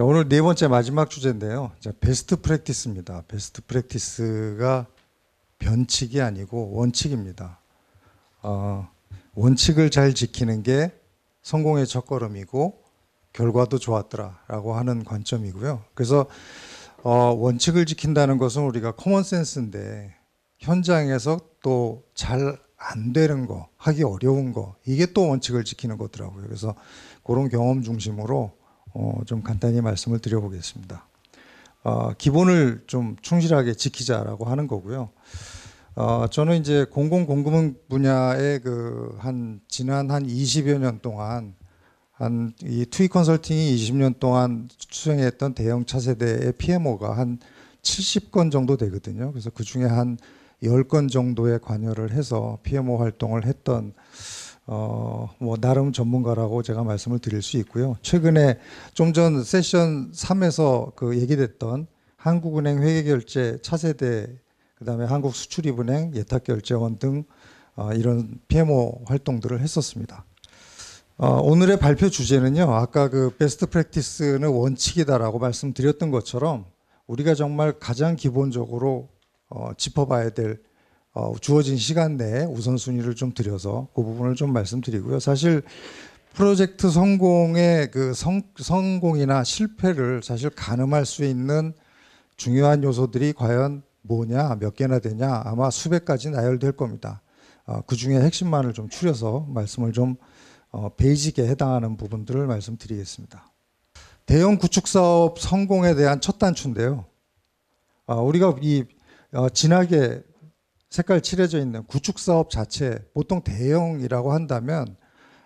자, 오늘 네 번째 마지막 주제인데요. 자, 베스트 프랙티스입니다. 베스트 프랙티스가 변칙이 아니고 원칙입니다. 원칙을 잘 지키는 게 성공의 첫걸음이고 결과도 좋았더라라고 하는 관점이고요. 그래서 원칙을 지킨다는 것은 우리가 커먼 센스인데 현장에서 또 잘 안 되는 거, 하기 어려운 거, 이게 또 원칙을 지키는 거더라고요. 그래서 그런 경험 중심으로 좀 간단히 말씀을 드려보겠습니다. 기본을 좀 충실하게 지키자라고 하는 거고요. 저는 이제 공공공금 분야에 지난 한 20여 년 동안 이 투이 컨설팅이 20년 동안 수행했던 대형 차세대의 PMO가 한 70건 정도 되거든요. 그래서 그 중에 한 10건 정도에 관여를 해서 PMO 활동을 했던 뭐 나름 전문가라고 제가 말씀을 드릴 수 있고요. 최근에 좀 전 세션 3에서 얘기됐던 한국은행 회계결제 차세대, 그다음에 한국수출입은행 예탁결제원 등 이런 PMO 활동들을 했었습니다. 오늘의 발표 주제는요, 아까 베스트 프랙티스는 원칙이다라고 말씀드렸던 것처럼 우리가 정말 가장 기본적으로 짚어봐야 될 주어진 시간 내에 우선순위를 좀 드려서 그 부분을 좀 말씀드리고요. 사실 프로젝트 성공의 성공이나 실패를 사실 가늠할 수 있는 중요한 요소들이 과연 뭐냐, 몇 개나 되냐, 아마 수백 가지 나열될 겁니다. 그 중에 핵심만을 좀 추려서 말씀을 좀 베이직에 해당하는 부분들을 말씀드리겠습니다. 대형 구축 사업 성공에 대한 첫 단추인데요. 우리가 진하게 색깔 칠해져 있는 구축 사업 자체, 보통 대형이라고 한다면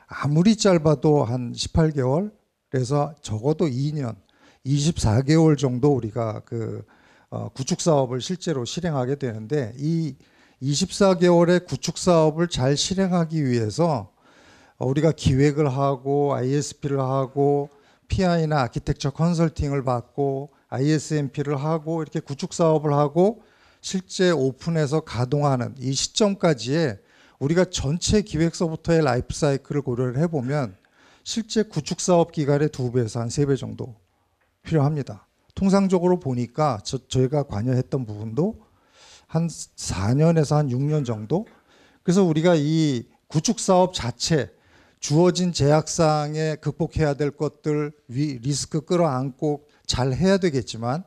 아무리 짧아도 한 18개월에서 적어도 2년, 24개월 정도 우리가 구축 사업을 실제로 실행하게 되는데, 이 24개월의 구축 사업을 잘 실행하기 위해서 우리가 기획을 하고 ISP를 하고 PI나 아키텍처 컨설팅을 받고 ISMP를 하고 이렇게 구축 사업을 하고 실제 오픈해서 가동하는 이 시점까지의 우리가 전체 기획서부터의 라이프 사이클을 고려를 해보면 실제 구축 사업 기간의 2배에서 한 3배 정도 필요합니다. 통상적으로 보니까 저희가 관여했던 부분도 한 4년에서 한 6년 정도. 그래서 우리가 이 구축 사업 자체 주어진 제약상에 극복해야 될 것들, 리스크 끌어안고 잘 해야 되겠지만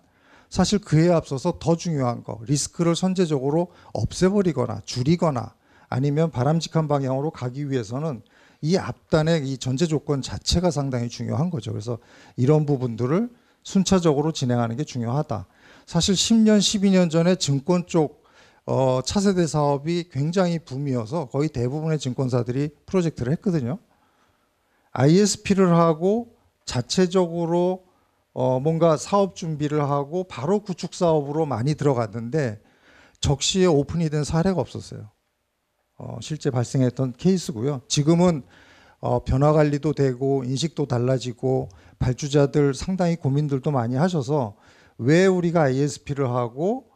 사실 그에 앞서서 더 중요한 거, 리스크를 선제적으로 없애버리거나 줄이거나 아니면 바람직한 방향으로 가기 위해서는 이 앞단의 이 전제 조건 자체가 상당히 중요한 거죠. 그래서 이런 부분들을 순차적으로 진행하는 게 중요하다. 사실 10년, 12년 전에 증권 쪽 차세대 사업이 굉장히 붐이어서 거의 대부분의 증권사들이 프로젝트를 했거든요. ISP를 하고 자체적으로 뭔가 사업 준비를 하고 바로 구축 사업으로 많이 들어갔는데 적시에 오픈이 된 사례가 없었어요. 실제 발생했던 케이스고요. 지금은 변화 관리도 되고 인식도 달라지고 발주자들 상당히 고민들도 많이 하셔서 왜 우리가 ISP를 하고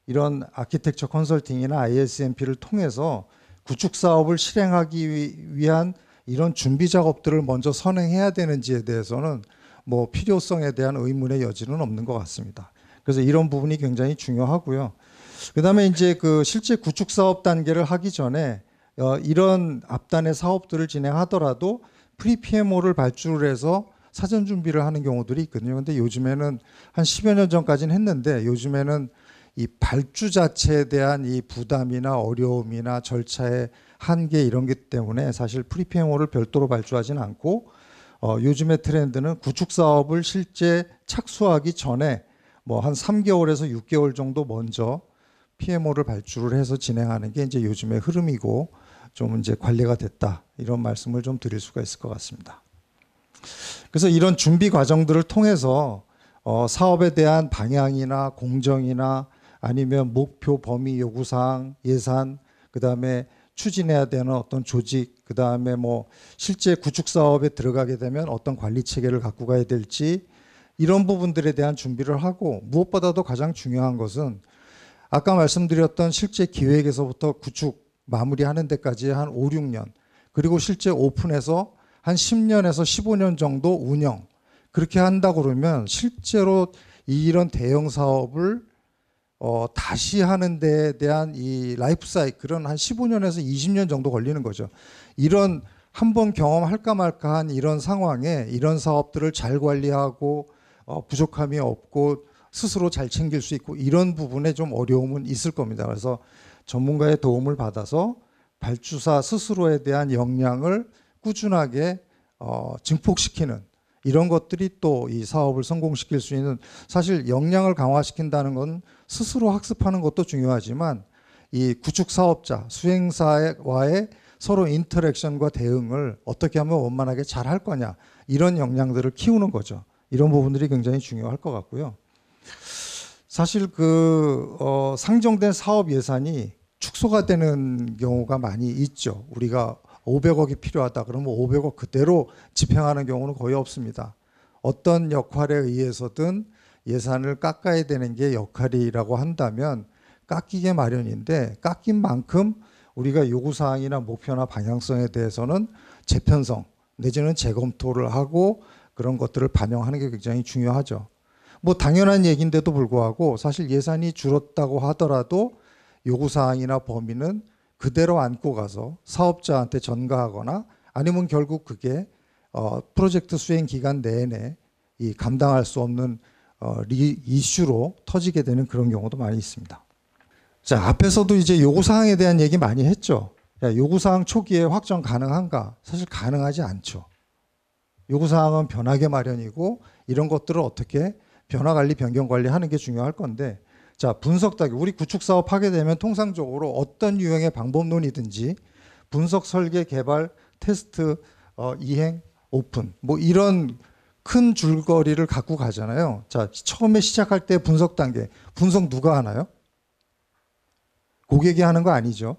이런 아키텍처 컨설팅이나 ISMP를 통해서 구축 사업을 실행하기 위한 이런 준비 작업들을 먼저 선행해야 되는지에 대해서는 뭐 필요성에 대한 의문의 여지는 없는 것 같습니다. 그래서 이런 부분이 굉장히 중요하고요. 그다음에 이제 실제 구축 사업 단계를 하기 전에 이런 앞단의 사업들을 진행하더라도 프리 PMO를 발주를 해서 사전 준비를 하는 경우들이 있거든요. 근데 요즘에는 한 10여 년 전까지는 했는데 요즘에는 이 발주 자체에 대한 이 부담이나 어려움이나 절차의 한계 이런 것 때문에 사실 프리 PMO를 별도로 발주하지는 않고 요즘의 트렌드는 구축 사업을 실제 착수하기 전에 뭐 한 3개월에서 6개월 정도 먼저 PMO를 발주를 해서 진행하는 게 이제 요즘의 흐름이고 좀 이제 관리가 됐다, 이런 말씀을 좀 드릴 수가 있을 것 같습니다. 그래서 이런 준비 과정들을 통해서 사업에 대한 방향이나 공정이나 아니면 목표 범위 요구사항, 예산, 그다음에 추진해야 되는 어떤 조직, 그다음에 뭐 실제 구축 사업에 들어가게 되면 어떤 관리 체계를 갖고 가야 될지, 이런 부분들에 대한 준비를 하고, 무엇보다도 가장 중요한 것은 아까 말씀드렸던 실제 기획에서부터 구축 마무리하는 데까지 한 5, 6년, 그리고 실제 오픈해서 한 10년에서 15년 정도 운영, 그렇게 한다 그러면 실제로 이런 대형 사업을 다시 하는 데에 대한 이 라이프 사이클은 한 15년에서 20년 정도 걸리는 거죠. 이런 한번 경험할까 말까 한 이런 상황에 이런 사업들을 잘 관리하고 부족함이 없고 스스로 잘 챙길 수 있고 이런 부분에 좀 어려움은 있을 겁니다. 그래서 전문가의 도움을 받아서 발주사 스스로에 대한 역량을 꾸준하게 증폭시키는 이런 것들이 또 이 사업을 성공시킬 수 있는, 사실 역량을 강화시킨다는 건 스스로 학습하는 것도 중요하지만 이 구축 사업자, 수행사와의 서로 인터랙션과 대응을 어떻게 하면 원만하게 잘 할 거냐, 이런 역량들을 키우는 거죠. 이런 부분들이 굉장히 중요할 것 같고요. 사실 상정된 사업 예산이 축소가 되는 경우가 많이 있죠. 우리가 500억이 필요하다 그러면 500억 그대로 집행하는 경우는 거의 없습니다. 어떤 역할에 의해서든 예산을 깎아야 되는 게 역할이라고 한다면 깎이게 마련인데, 깎인 만큼 우리가 요구사항이나 목표나 방향성에 대해서는 재편성 내지는 재검토를 하고 그런 것들을 반영하는 게 굉장히 중요하죠. 뭐 당연한 얘기인데도 불구하고 사실 예산이 줄었다고 하더라도 요구사항이나 범위는 그대로 안고 가서 사업자한테 전가하거나 아니면 결국 그게 프로젝트 수행 기간 내내 이 감당할 수 없는 이슈로 터지게 되는 그런 경우도 많이 있습니다. 자, 앞에서도 이제 요구사항에 대한 얘기 많이 했죠. 야, 요구사항 초기에 확정 가능한가? 사실 가능하지 않죠. 요구사항은 변하게 마련이고 이런 것들을 어떻게 변화관리, 변경관리하는 게 중요할 건데, 자, 분석 단계. 우리 구축 사업 하게 되면 통상적으로 어떤 유형의 방법론이든지 분석, 설계, 개발, 테스트, 이행, 오픈 뭐 이런 큰 줄거리를 갖고 가잖아요. 자, 처음에 시작할 때 분석 단계. 분석 누가 하나요? 고객이 하는 거 아니죠.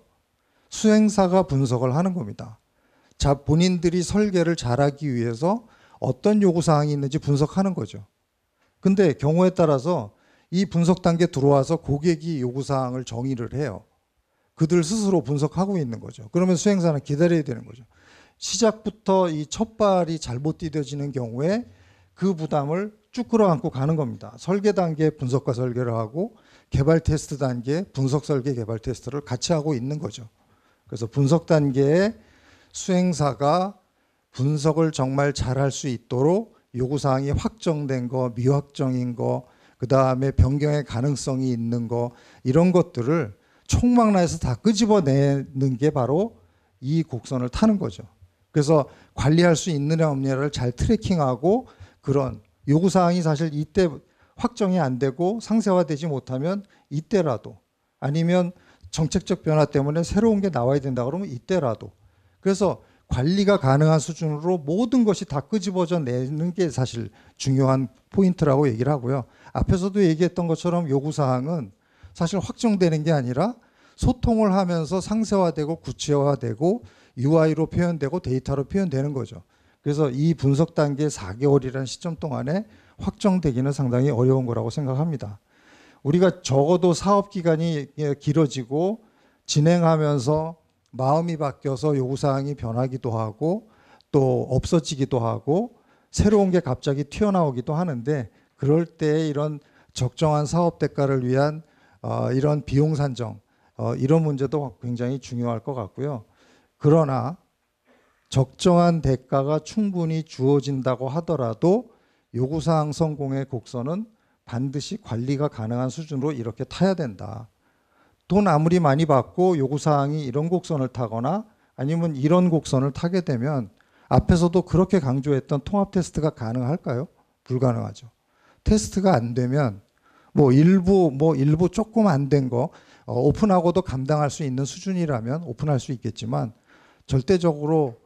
수행사가 분석을 하는 겁니다. 자, 본인들이 설계를 잘하기 위해서 어떤 요구사항이 있는지 분석하는 거죠. 근데 경우에 따라서 이 분석 단계 들어와서 고객이 요구사항을 정의를 해요. 그들 스스로 분석하고 있는 거죠. 그러면 수행사는 기다려야 되는 거죠. 시작부터 이 첫 발이 잘못 디뎌지는 경우에 그 부담을 쭉 끌어안고 가는 겁니다. 설계 단계 분석과 설계를 하고 개발 테스트 단계 분석 설계 개발 테스트를 같이 하고 있는 거죠. 그래서 분석 단계에 수행사가 분석을 정말 잘할 수 있도록 요구사항이 확정된 거, 미확정인 거, 그 다음에 변경의 가능성이 있는 거, 이런 것들을 총망라해서 다 끄집어내는 게 바로 이 곡선을 타는 거죠. 그래서 관리할 수 있느냐 없느냐를 잘 트래킹하고, 그런 요구사항이 사실 이때 확정이 안 되고 상세화되지 못하면 이때라도, 아니면 정책적 변화 때문에 새로운 게 나와야 된다 그러면 이때라도, 그래서 관리가 가능한 수준으로 모든 것이 다 끄집어져 내는 게 사실 중요한 포인트라고 얘기를 하고요. 앞에서도 얘기했던 것처럼 요구사항은 사실 확정되는 게 아니라 소통을 하면서 상세화되고 구체화되고 UI로 표현되고 데이터로 표현되는 거죠. 그래서 이 분석 단계 4개월이라는 시점 동안에 확정되기는 상당히 어려운 거라고 생각합니다. 우리가 적어도 사업 기간이 길어지고 진행하면서 마음이 바뀌어서 요구사항이 변하기도 하고 또 없어지기도 하고 새로운 게 갑자기 튀어나오기도 하는데, 그럴 때 이런 적정한 사업 대가를 위한 이런 비용 산정, 이런 문제도 굉장히 중요할 것 같고요. 그러나 적정한 대가가 충분히 주어진다고 하더라도 요구사항 성공의 곡선은 반드시 관리가 가능한 수준으로 이렇게 타야 된다. 돈 아무리 많이 받고 요구사항이 이런 곡선을 타거나 아니면 이런 곡선을 타게 되면 앞에서도 그렇게 강조했던 통합 테스트가 가능할까요? 불가능하죠. 테스트가 안 되면 일부 조금 안 된 거 오픈하고도 감당할 수 있는 수준이라면 오픈할 수 있겠지만, 절대적으로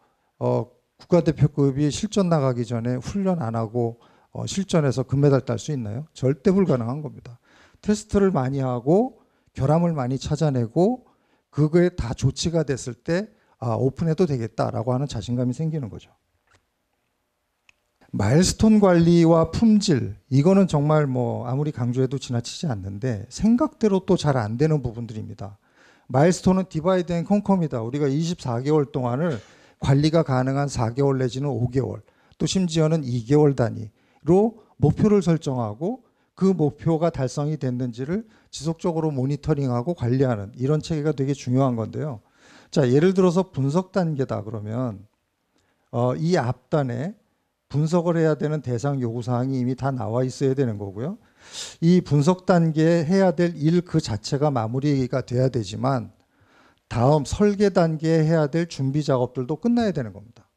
국가대표급이 실전 나가기 전에 훈련 안 하고 실전에서 금메달 딸 수 있나요? 절대 불가능한 겁니다. 테스트를 많이 하고 결함을 많이 찾아내고 그거에 다 조치가 됐을 때 오픈해도 되겠다라고 하는 자신감이 생기는 거죠. 마일스톤 관리와 품질, 이거는 정말 아무리 강조해도 지나치지 않는데 생각대로 또 잘 안 되는 부분들입니다. 마일스톤은 디바이드 앤 컨커입니다. 우리가 24개월 동안을 관리가 가능한 4개월 내지는 5개월, 또 심지어는 2개월 단위, 목표를 설정하고 그 목표가 달성이 됐는지를 지속적으로 모니터링하고 관리하는 이런 체계가 되게 중요한 건데요. 자, 예를 들어서 분석 단계다 그러면 이 앞단에 분석을 해야 되는 대상 요구사항이 이미 다 나와 있어야 되는 거고요. 이 분석 단계에 해야 될 일 그 자체가 마무리가 돼야 되지만 다음 설계 단계에 해야 될 준비 작업들도 끝나야 되는 겁니다.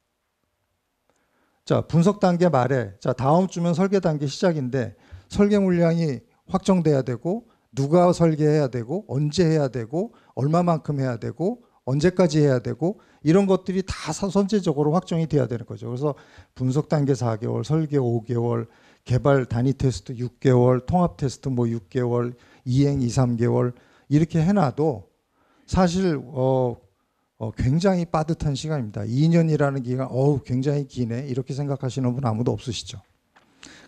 자, 분석 단계 말에 자, 다음 주면 설계 단계 시작인데 설계 물량이 확정돼야 되고 누가 설계해야 되고 언제 해야 되고 얼마만큼 해야 되고 언제까지 해야 되고 이런 것들이 다 선제적으로 확정이 돼야 되는 거죠. 그래서 분석 단계 4개월, 설계 5개월, 개발 단위 테스트 6개월, 통합 테스트 뭐 6개월, 이행 2, 3개월 이렇게 해놔도 사실 굉장히 빠듯한 시간입니다. 2년이라는 기간, 굉장히 기네 이렇게 생각하시는 분 아무도 없으시죠.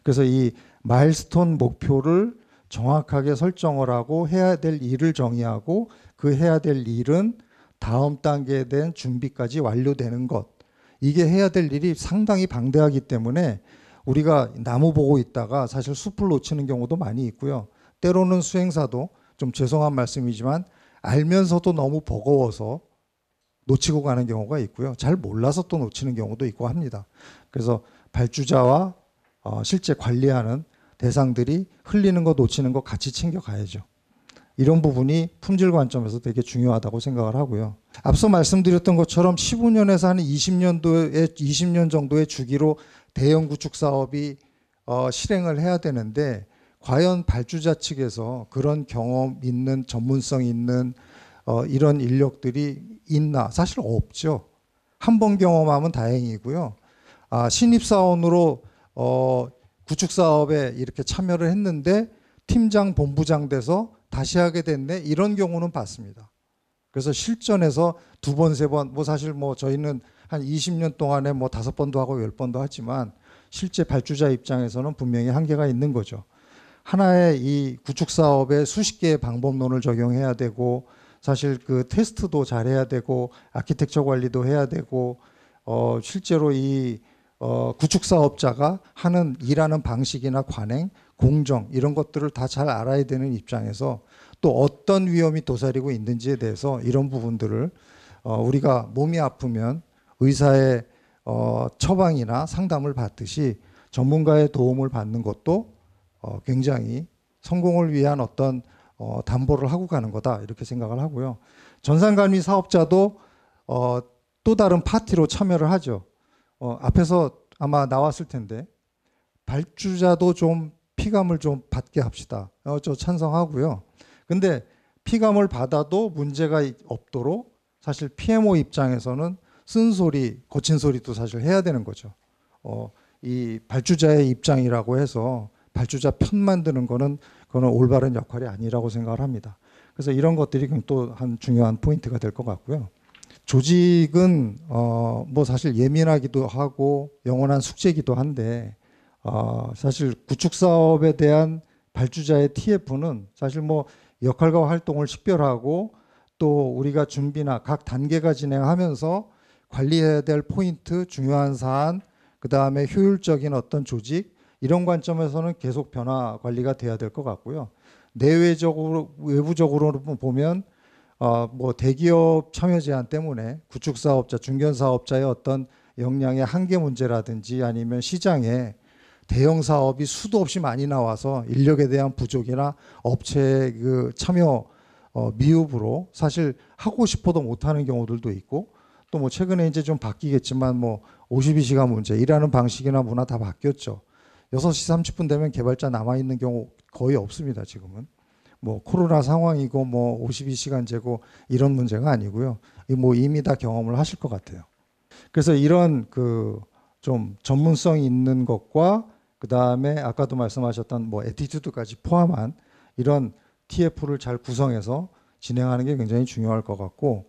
그래서 이 마일스톤 목표를 정확하게 설정을 하고 해야 될 일을 정의하고 그 해야 될 일은 다음 단계에 대한 준비까지 완료되는 것. 이게 해야 될 일이 상당히 방대하기 때문에 우리가 나무 보고 있다가 사실 숲을 놓치는 경우도 많이 있고요. 때로는 수행사도 좀 죄송한 말씀이지만 알면서도 너무 버거워서 놓치고 가는 경우가 있고요. 잘 몰라서 또 놓치는 경우도 있고 합니다. 그래서 발주자와 실제 관리하는 대상들이 흘리는 거 놓치는 거 같이 챙겨가야죠. 이런 부분이 품질 관점에서 되게 중요하다고 생각을 하고요. 앞서 말씀드렸던 것처럼 15년에서 한 20년 정도의 주기로 대형 구축 사업이 실행을 해야 되는데 과연 발주자 측에서 그런 경험 있는 전문성 있는 이런 인력들이 있나? 사실 없죠. 한 번 경험하면 다행이고요. 신입사원으로 구축 사업에 이렇게 참여를 했는데 팀장, 본부장 돼서 다시 하게 됐네. 이런 경우는 봤습니다. 그래서 실전에서 2번, 3번, 뭐 사실 뭐 저희는 한 20년 동안에 뭐 5번도 하고 10번도 하지만 실제 발주자 입장에서는 분명히 한계가 있는 거죠. 하나의 이 구축 사업에 수십 개의 방법론을 적용해야 되고 사실 그 테스트도 잘해야 되고 아키텍처 관리도 해야 되고 실제로 이 구축 사업자가 하는 일하는 방식이나 관행, 공정 이런 것들을 다 잘 알아야 되는 입장에서 또 어떤 위험이 도사리고 있는지에 대해서 이런 부분들을 우리가 몸이 아프면 의사의 처방이나 상담을 받듯이 전문가의 도움을 받는 것도 굉장히 성공을 위한 어떤 담보를 하고 가는 거다 이렇게 생각을 하고요. 전산간위 사업자도 또 다른 파티로 참여를 하죠. 앞에서 아마 나왔을 텐데 발주자도 좀 피감을 좀 받게 합시다. 저 찬성하고요. 근데 피감을 받아도 문제가 없도록 사실 PMO 입장에서는 쓴소리, 거친 소리도 사실 해야 되는 거죠. 이 발주자의 입장이라고 해서 발주자 편 만드는 거는 그거는 올바른 역할이 아니라고 생각을 합니다. 그래서 이런 것들이 또 한 중요한 포인트가 될 것 같고요. 조직은 뭐 사실 예민하기도 하고 영원한 숙제이기도 한데 사실 구축 사업에 대한 발주자의 TF는 사실 뭐 역할과 활동을 식별하고 또 우리가 준비나 각 단계가 진행하면서 관리해야 될 포인트, 중요한 사안, 그 다음에 효율적인 어떤 조직 이런 관점에서는 계속 변화 관리가 돼야 될 것 같고요. 내외적으로 외부적으로 보면 뭐 대기업 참여 제한 때문에 구축 사업자, 중견 사업자의 어떤 역량의 한계 문제라든지 아니면 시장에 대형 사업이 수도 없이 많이 나와서 인력에 대한 부족이나 업체의 그 참여 미흡으로 사실 하고 싶어도 못하는 경우들도 있고 또 뭐 최근에 이제 좀 바뀌겠지만 뭐 52시간 문제 일하는 방식이나 문화 다 바뀌었죠. 6시 30분 되면 개발자 남아 있는 경우 거의 없습니다. 지금은 뭐 코로나 상황이고 뭐 52시간제고 이런 문제가 아니고요. 뭐 이미 다 경험을 하실 것 같아요. 그래서 이런 그 좀 전문성 있는 것과 그 다음에 아까도 말씀하셨던 뭐 애티튜드까지 포함한 이런 TF를 잘 구성해서 진행하는 게 굉장히 중요할 것 같고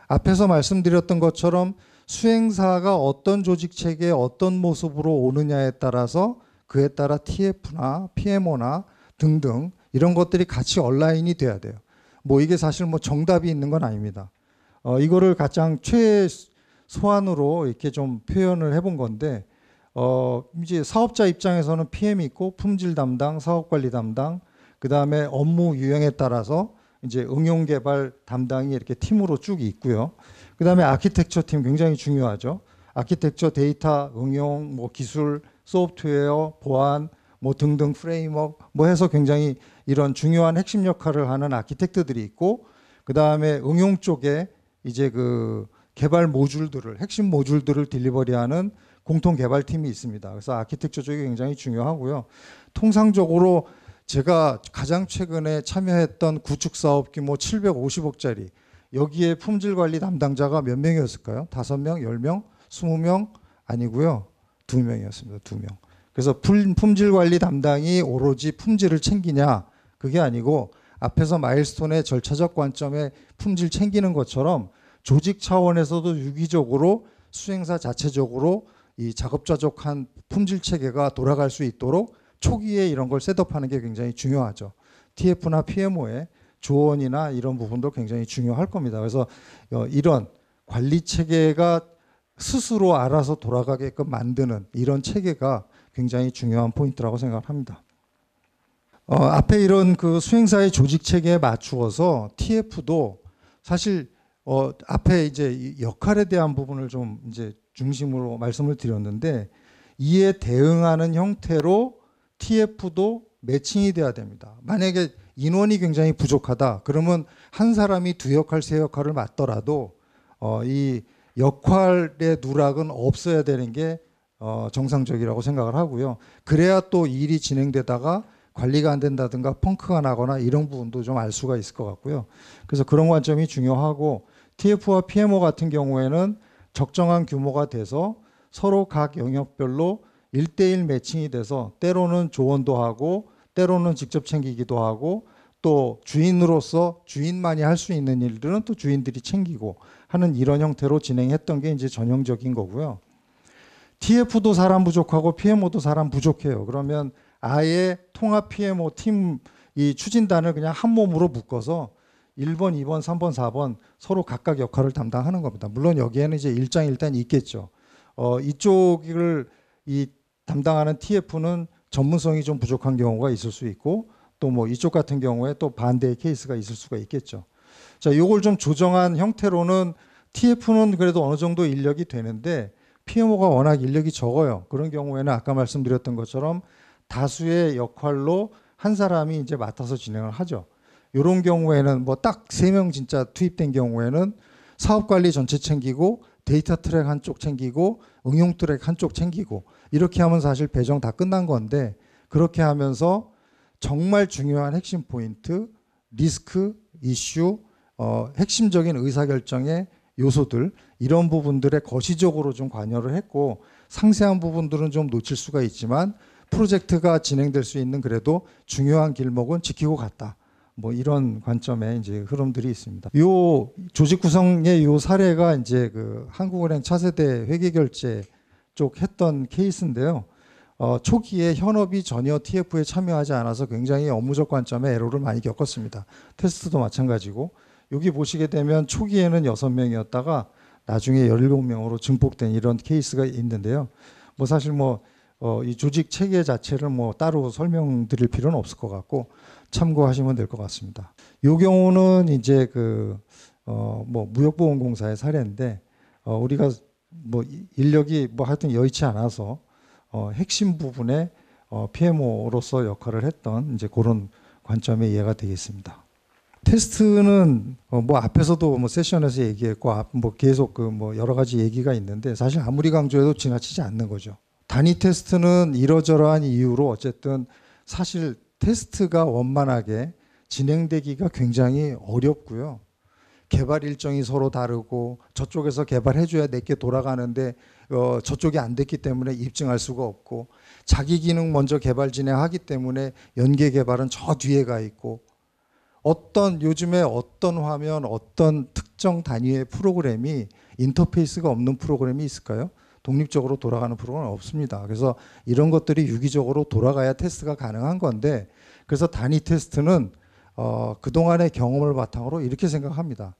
앞에서 말씀드렸던 것처럼 수행사가 어떤 조직 체계에 어떤 모습으로 오느냐에 따라서 그에 따라 TF나 PMO나 등등 이런 것들이 같이 얼라인이 돼야 돼요. 뭐 이게 사실 뭐 정답이 있는 건 아닙니다. 이거를 가장 최소한으로 이렇게 좀 표현을 해본 건데 이제 사업자 입장에서는 PM이 있고 품질 담당, 사업 관리 담당, 그 다음에 업무 유형에 따라서 이제 응용 개발 담당이 이렇게 팀으로 쭉 있고요. 그 다음에 아키텍처 팀 굉장히 중요하죠. 아키텍처, 데이터, 응용, 뭐 기술, 소프트웨어, 보안, 뭐 등등 프레임워크 뭐 해서 굉장히 이런 중요한 핵심 역할을 하는 아키텍트들이 있고, 그 다음에 응용 쪽에 이제 그 개발 모듈들을, 핵심 모듈들을 딜리버리하는 공통 개발팀이 있습니다. 그래서 아키텍처 쪽이 굉장히 중요하고요. 통상적으로 제가 가장 최근에 참여했던 구축 사업 규모 750억짜리, 여기에 품질 관리 담당자가 몇 명이었을까요? 5명, 10명, 20명? 아니고요. 2명이었습니다. 2명. 그래서 품질 관리 담당이 오로지 품질을 챙기냐? 그게 아니고 앞에서 마일스톤의 절차적 관점에 품질 챙기는 것처럼 조직 차원에서도 유기적으로 수행사 자체적으로 이 작업자족한 품질 체계가 돌아갈 수 있도록 초기에 이런 걸 셋업하는 게 굉장히 중요하죠. TF나 PMO의 조언이나 이런 부분도 굉장히 중요할 겁니다. 그래서 이런 관리 체계가 스스로 알아서 돌아가게끔 만드는 이런 체계가 굉장히 중요한 포인트라고 생각을 합니다. 앞에 이런 그 수행사의 조직 체계에 맞추어서 TF도 사실 앞에 이제 역할에 대한 부분을 좀 이제 중심으로 말씀을 드렸는데, 이에 대응하는 형태로 TF도 매칭이 돼야 됩니다. 만약에 인원이 굉장히 부족하다 그러면 한 사람이 두 역할, 세 역할을 맡더라도 이 역할의 누락은 없어야 되는 게 정상적이라고 생각을 하고요. 그래야 또 일이 진행되다가 관리가 안 된다든가 펑크가 나거나 이런 부분도 좀 알 수가 있을 것 같고요. 그래서 그런 관점이 중요하고, TF와 PMO 같은 경우에는 적정한 규모가 돼서 서로 각 영역별로 1대1 매칭이 돼서 때로는 조언도 하고 때로는 직접 챙기기도 하고, 또 주인으로서 주인만이 할 수 있는 일들은 또 주인들이 챙기고 하는 이런 형태로 진행했던 게 이제 전형적인 거고요. TF도 사람 부족하고 PMO도 사람 부족해요. 그러면 아예 통합 PMO 팀 이 추진단을 그냥 한 몸으로 묶어서 1번, 2번, 3번, 4번 서로 각각 역할을 담당하는 겁니다. 물론 여기에는 이제 일장일단이 있겠죠. 이쪽을 담당하는 TF는 전문성이 좀 부족한 경우가 있을 수 있고, 또 뭐 이쪽 같은 경우에 또 반대의 케이스가 있을 수가 있겠죠. 자, 이걸 좀 조정한 형태로는 TF는 그래도 어느 정도 인력이 되는데 PMO가 워낙 인력이 적어요. 그런 경우에는 아까 말씀드렸던 것처럼 다수의 역할로 한 사람이 이제 맡아서 진행을 하죠. 이런 경우에는 뭐 딱 3명 진짜 투입된 경우에는 사업 관리 전체 챙기고 데이터 트랙 한쪽 챙기고 응용 트랙 한쪽 챙기고 이렇게 하면 사실 배정 다 끝난 건데, 그렇게 하면서 정말 중요한 핵심 포인트, 리스크, 이슈, 핵심적인 의사결정의 요소들, 이런 부분들에 거시적으로 좀 관여를 했고, 상세한 부분들은 좀 놓칠 수가 있지만 프로젝트가 진행될 수 있는 그래도 중요한 길목은 지키고 갔다. 뭐 이런 관점의 이제 흐름들이 있습니다. 요 조직 구성의 요 사례가 이제 그 한국은행 차세대 회계결제 쪽 했던 케이스인데요. 초기에 현업이 전혀 TF에 참여하지 않아서 굉장히 업무적 관점의 에러를 많이 겪었습니다. 테스트도 마찬가지고, 여기 보시게 되면 초기에는 6명이었다가 나중에 17명으로 증폭된 이런 케이스가 있는데요. 뭐 사실 이 조직 체계 자체를 뭐 따로 설명드릴 필요는 없을 것 같고 참고하시면 될 것 같습니다. 이 경우는 이제 뭐 무역보험공사의 사례인데, 우리가 뭐 인력이 뭐 하여튼 여의치 않아서 핵심 부분에 PMO로서 역할을 했던 이제 그런 관점의 이해가 되겠습니다. 테스트는 뭐 앞에서도 뭐 세션에서 얘기했고 뭐 계속 뭐 여러 가지 얘기가 있는데, 사실 아무리 강조해도 지나치지 않는 거죠. 단위 테스트는 이러저러한 이유로 어쨌든 사실 테스트가 원만하게 진행되기가 굉장히 어렵고요. 개발 일정이 서로 다르고, 저쪽에서 개발해줘야 내게 돌아가는데 저쪽이 안 됐기 때문에 입증할 수가 없고, 자기 기능 먼저 개발 진행하기 때문에 연계 개발은 저 뒤에 가 있고, 요즘에 어떤 화면, 어떤 특정 단위의 프로그램이 인터페이스가 없는 프로그램이 있을까요? 독립적으로 돌아가는 프로그램은 없습니다. 그래서 이런 것들이 유기적으로 돌아가야 테스트가 가능한 건데, 그래서 단위 테스트는 그동안의 경험을 바탕으로 이렇게 생각합니다.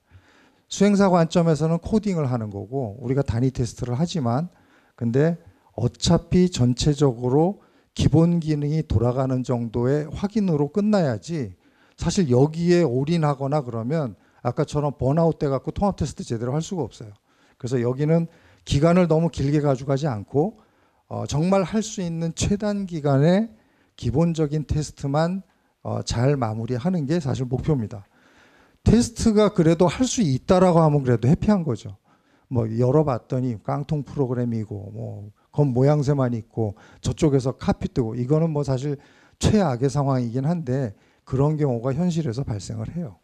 수행사 관점에서는 코딩을 하는 거고 우리가 단위 테스트를 하지만, 근데 어차피 전체적으로 기본 기능이 돌아가는 정도의 확인으로 끝나야지 사실 여기에 올인하거나 그러면 아까처럼 번아웃 돼갖고 통합 테스트 제대로 할 수가 없어요. 그래서 여기는 기간을 너무 길게 가져가지 않고 정말 할 수 있는 최단 기간의 기본적인 테스트만 잘 마무리하는 게 사실 목표입니다. 테스트가 그래도 할 수 있다라고 하면 그래도 해피한 거죠. 뭐 열어봤더니 깡통 프로그램이고 뭐 검 모양새만 있고 저쪽에서 카피 뜨고 이거는 뭐 사실 최악의 상황이긴 한데 그런 경우가 현실에서 발생을 해요.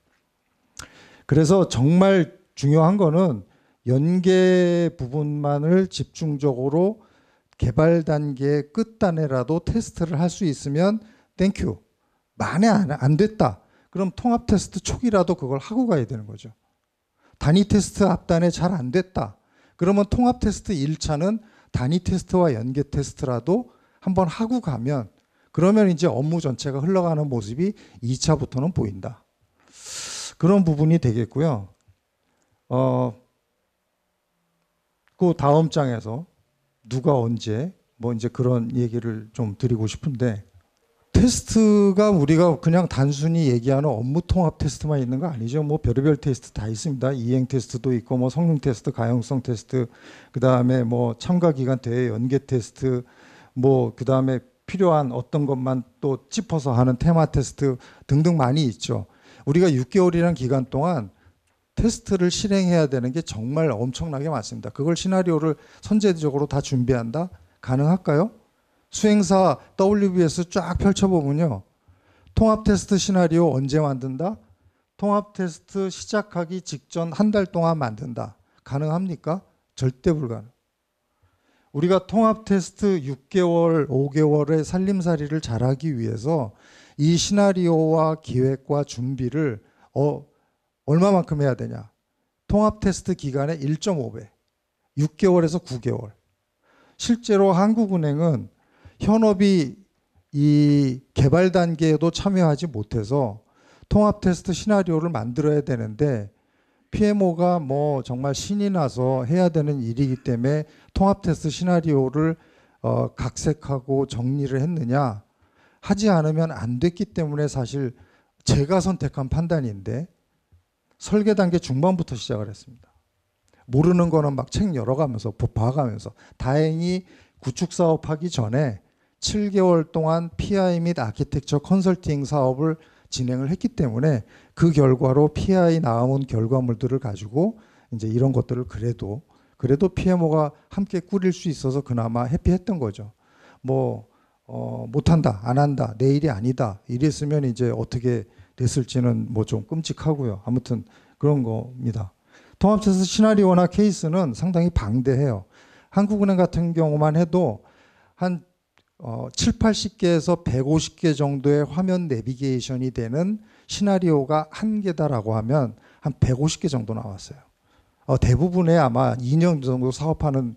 그래서 정말 중요한 거는 연계 부분만을 집중적으로 개발 단계 끝단에라도 테스트를 할 수 있으면 땡큐. 만에 안 됐다. 그럼 통합 테스트 초기라도 그걸 하고 가야 되는 거죠. 단위 테스트 앞단에 잘 안 됐다. 그러면 통합 테스트 1차는 단위 테스트와 연계 테스트라도 한번 하고 가면 그러면 이제 업무 전체가 흘러가는 모습이 2차부터는 보인다. 그런 부분이 되겠고요. 그 다음 장에서 누가 언제 뭐 이제 그런 얘기를 좀 드리고 싶은데 테스트가 우리가 그냥 단순히 얘기하는 업무 통합 테스트만 있는 거 아니죠. 뭐 별의별 테스트 다 있습니다. 이행 테스트도 있고 뭐 성능 테스트, 가용성 테스트, 그다음에 뭐 참가 기간 대회 연계 테스트, 뭐 그다음에 필요한 어떤 것만 또 짚어서 하는 테마 테스트 등등 많이 있죠. 우리가 6개월이라는 기간 동안 테스트를 실행해야 되는 게 정말 엄청나게 많습니다. 그걸 시나리오를 선제적으로 다 준비한다? 가능할까요? 수행사 WBS 쫙 펼쳐보면요. 통합 테스트 시나리오 언제 만든다? 통합 테스트 시작하기 직전 한 달 동안 만든다. 가능합니까? 절대 불가능. 우리가 통합 테스트 6개월, 5개월의 살림살이를 잘하기 위해서 이 시나리오와 기획과 준비를 얼마만큼 해야 되냐? 통합 테스트 기간의 1.5배, 6개월에서 9개월. 실제로 한국은행은 현업이 이 개발 단계에도 참여하지 못해서 통합 테스트 시나리오를 만들어야 되는데 PMO가 뭐 정말 신이 나서 해야 되는 일이기 때문에 통합 테스트 시나리오를 각색하고 정리를 했느냐? 하지 않으면 안 됐기 때문에 사실 제가 선택한 판단인데 설계 단계 중반부터 시작을 했습니다. 모르는 거는 막 책 열어가면서 봐가면서 다행히 구축 사업하기 전에 7개월 동안 PI 및 아키텍처 컨설팅 사업을 진행을 했기 때문에 그 결과로 PI 나온 결과물들을 가지고 이제 이런 것들을 그래도 PMO가 함께 꾸릴 수 있어서 그나마 해피했던 거죠. 뭐 못한다, 안 한다, 내일이 아니다 이랬으면 이제 어떻게 됐을지는 뭐 좀 끔찍하고요. 아무튼 그런 겁니다. 통합테스트 시나리오나 케이스는 상당히 방대해요. 한국은행 같은 경우만 해도 한 7, 80개에서 150개 정도의 화면 내비게이션이 되는 시나리오가 한 개다라고 하면 한 150개 정도 나왔어요. 대부분의 아마 2년 정도 사업하는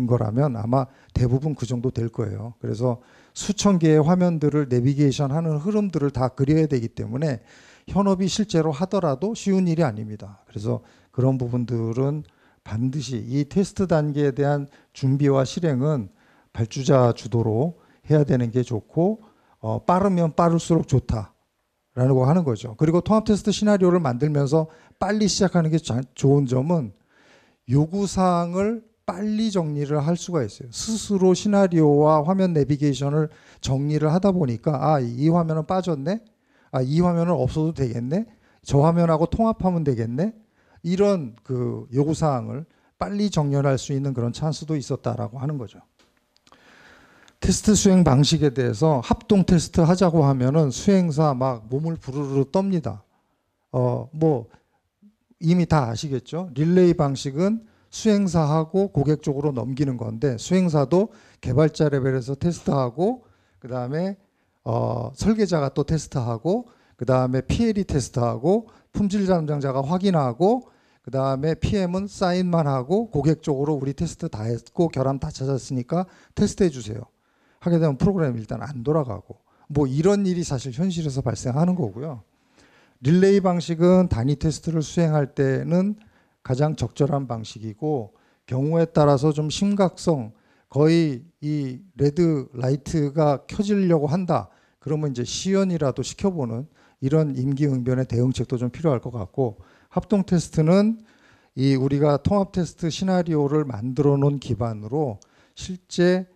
거라면 아마 대부분 그 정도 될 거예요. 그래서 수천 개의 화면들을 내비게이션 하는 흐름들을 다 그려야 되기 때문에 현업이 실제로 하더라도 쉬운 일이 아닙니다. 그래서 그런 부분들은 반드시 이 테스트 단계에 대한 준비와 실행은 발주자 주도로 해야 되는 게 좋고 빠르면 빠를수록 좋다라고 하는 거죠. 그리고 통합 테스트 시나리오를 만들면서 빨리 시작하는 게 좋은 점은 요구사항을 빨리 정리를 할 수가 있어요. 스스로 시나리오와 화면 내비게이션을 정리를 하다 보니까 이 화면은 빠졌네? 이 화면은 없어도 되겠네? 저 화면하고 통합하면 되겠네? 이런 그 요구사항을 빨리 정렬할 수 있는 그런 찬스도 있었다라고 하는 거죠. 테스트 수행 방식에 대해서 합동 테스트 하자고 하면은 수행사 막 몸을 부르르 떱니다. 뭐 이미 다 아시겠죠? 릴레이 방식은 수행사하고 고객 쪽으로 넘기는 건데 수행사도 개발자 레벨에서 테스트하고 그 다음에 설계자가 또 테스트하고 그 다음에 PL이 테스트하고 품질 담당자가 확인하고 그 다음에 PM은 사인만 하고 고객 쪽으로 우리 테스트 다 했고 결함 다 찾았으니까 테스트해 주세요. 하게 되면 프로그램이 일단 안 돌아가고 뭐 이런 일이 사실 현실에서 발생하는 거고요. 릴레이 방식은 단위 테스트를 수행할 때는 가장 적절한 방식이고 경우에 따라서 좀 심각성 거의 이 레드 라이트가 켜지려고 한다. 그러면 이제 시연이라도 시켜보는 이런 임기응변의 대응책도 좀 필요할 것 같고, 합동 테스트는 이 우리가 통합 테스트 시나리오를 만들어 놓은 기반으로 실제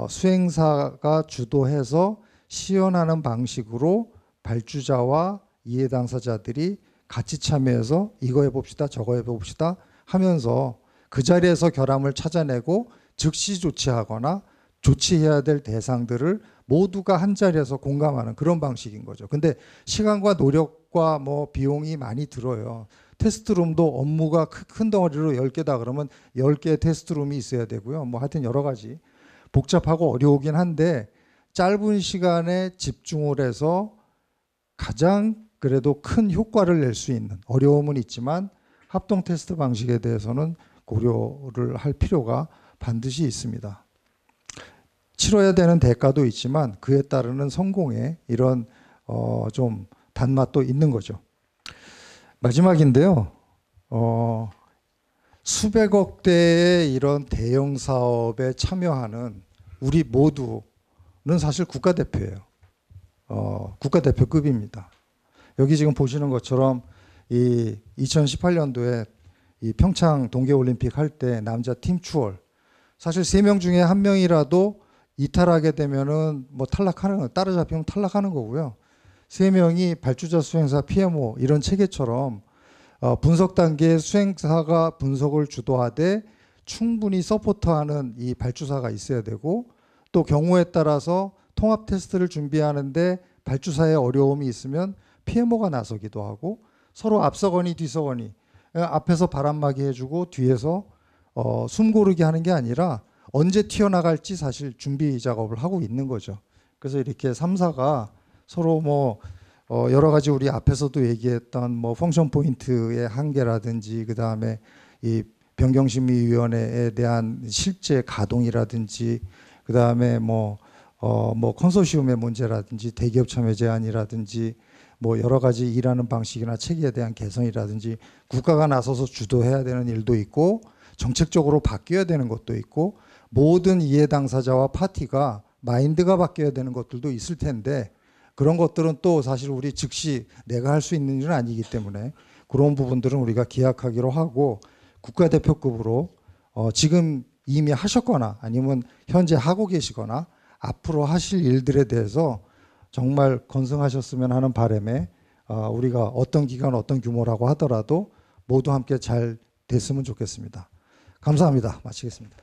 수행사가 주도해서 시연하는 방식으로 발주자와 이해 당사자들이 같이 참여해서 이거 해봅시다, 저거 해봅시다 하면서 그 자리에서 결함을 찾아내고 즉시 조치하거나 조치해야 될 대상들을 모두가 한 자리에서 공감하는 그런 방식인 거죠. 근데 시간과 노력과 뭐 비용이 많이 들어요. 테스트룸도 업무가 큰 덩어리로 10개다 그러면 10개의 테스트룸이 있어야 되고요. 뭐 하여튼 여러 가지 복잡하고 어려우긴 한데, 짧은 시간에 집중을 해서 가장 그래도 큰 효과를 낼 수 있는, 어려움은 있지만 합동 테스트 방식에 대해서는 고려를 할 필요가 반드시 있습니다. 치러야 되는 대가도 있지만 그에 따르는 성공의 이런 좀 단맛도 있는 거죠. 마지막인데요. 수백억 대의 이런 대형 사업에 참여하는 우리 모두는 사실 국가대표예요. 국가대표급입니다. 여기 지금 보시는 것처럼 이 2018년도에 이 평창 동계올림픽 할 때 남자 팀 추월, 사실 3명 중에 1명이라도 이탈하게 되면은 뭐 탈락하는, 따라잡히면 탈락하는 거고요. 3명이 발주자, 수행사, PMO 이런 체계처럼 분석 단계에 수행사가 분석을 주도하되 충분히 서포트하는 이 발주사가 있어야 되고, 또 경우에 따라서 통합 테스트를 준비하는데 발주사에 어려움이 있으면 PMO가 나서기도 하고, 서로 앞서거니 뒤서거니 앞에서 바람막이 해주고 뒤에서 숨 고르게 하는 게 아니라 언제 튀어나갈지 사실 준비 작업을 하고 있는 거죠. 그래서 이렇게 3사가 서로 뭐 여러 가지 우리 앞에서도 얘기했던 뭐 펑션 포인트의 한계라든지, 그 다음에 이 변경심의위원회에 대한 실제 가동이라든지, 그 다음에 뭐 컨소시엄의 문제라든지 대기업 참여 제한이라든지, 뭐 여러 가지 일하는 방식이나 체계에 대한 개선이라든지, 국가가 나서서 주도해야 되는 일도 있고 정책적으로 바뀌어야 되는 것도 있고, 모든 이해 당사자와 파티가 마인드가 바뀌어야 되는 것들도 있을 텐데, 그런 것들은 또 사실 우리 즉시 내가 할 수 있는 일은 아니기 때문에 그런 부분들은 우리가 기약하기로 하고, 국가대표급으로 지금 이미 하셨거나 아니면 현재 하고 계시거나 앞으로 하실 일들에 대해서 정말 건승하셨으면 하는 바람에 우리가 어떤 기간 어떤 규모라고 하더라도 모두 함께 잘 됐으면 좋겠습니다. 감사합니다. 마치겠습니다.